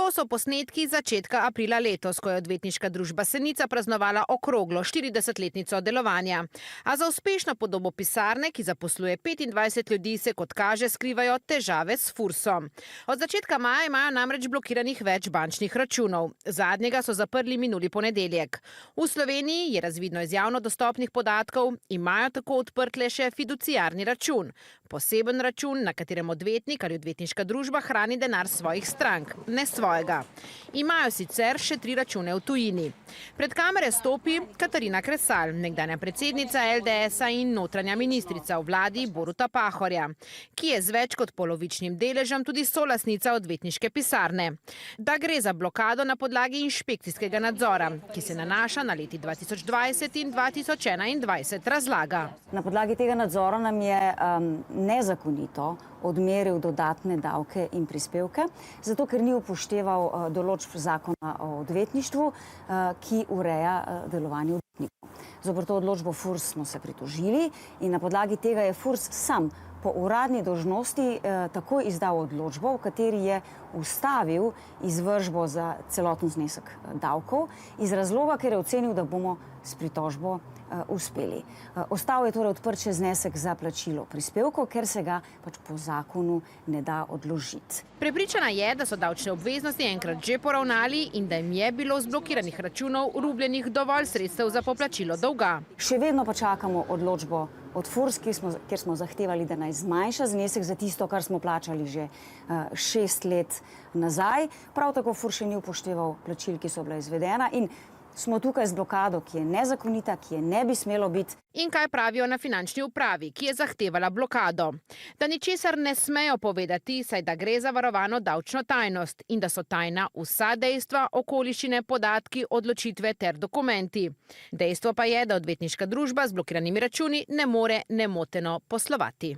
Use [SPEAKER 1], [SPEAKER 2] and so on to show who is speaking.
[SPEAKER 1] To so posnetki iz začetka aprila letos, ko je odvetniška družba Senica praznovala okroglo 40-letnico delovanja. A za uspešno podobo pisarne, ki zaposluje 25 ljudi, se kot kaže skrivajo težave s Fursom. Od začetka maja imajo namreč blokiranih več bančnih računov. Zadnjega so zaprli minuli ponedeljek. V Sloveniji je razvidno iz javno dostopnih podatkov, imajo tako odprt le še fiduciarni račun. Poseben račun, na katerem odvetnik ali odvetniška družba hrani denar svojih strank, ne svojega. Imajo sicer še 3 račune v tujini. Pred kamere stopi Katarina Kresal, nekdanja predsednica LDS-a in notranja ministrica v vladi Boruta Pahorja, ki je z več kot polovičnim deležem tudi solastnica odvetniške pisarne. Da gre za blokado na podlagi inšpekcijskega nadzora, ki se nanaša na leti 2020 in 2021, razlaga.
[SPEAKER 2] Na podlagi tega nadzora nam je nezakonito odmeril dodatne davke in prispevke, zato ker ni upošteval določb zakona o odvetništvu, ki ureja delovanje odvetnikov. Zoper to odločbo Furs smo se pritožili in na podlagi tega je Furs sam po uradni dolžnosti takoj izdal odločbo, v kateri je ustavil izvršbo za celoten znesek davkov, iz razloga, ker je ocenil, da bomo s pritožbo uspeli. Ostal je torej odprt še znesek za plačilo prispevkov, ker se ga pač po zakonu ne da odložiti.
[SPEAKER 1] Prepričana je, da so davčne obveznosti enkrat že poravnali in da jim je bilo z blokiranih računov rubljenih dovolj sredstev za poplačilo dolga.
[SPEAKER 2] Še vedno pa čakamo odločbo od Furs, kjer smo zahtevali, da naj zmanjša znesek za tisto, kar smo plačali že 6 let nazaj. Prav tako Furs še ni upošteval plačil, ki so bila izvedena, in smo tukaj z blokado, ki je nezakonita, ki je ne bi smelo biti.
[SPEAKER 1] In kaj pravijo na finančni upravi, ki je zahtevala blokado? Da ničesar ne smejo povedati, saj da gre za varovano davčno tajnost in da so tajna vsa dejstva, okoliščine, podatki, odločitve ter dokumenti. Dejstvo pa je, da odvetniška družba z blokiranimi računi ne more nemoteno poslovati.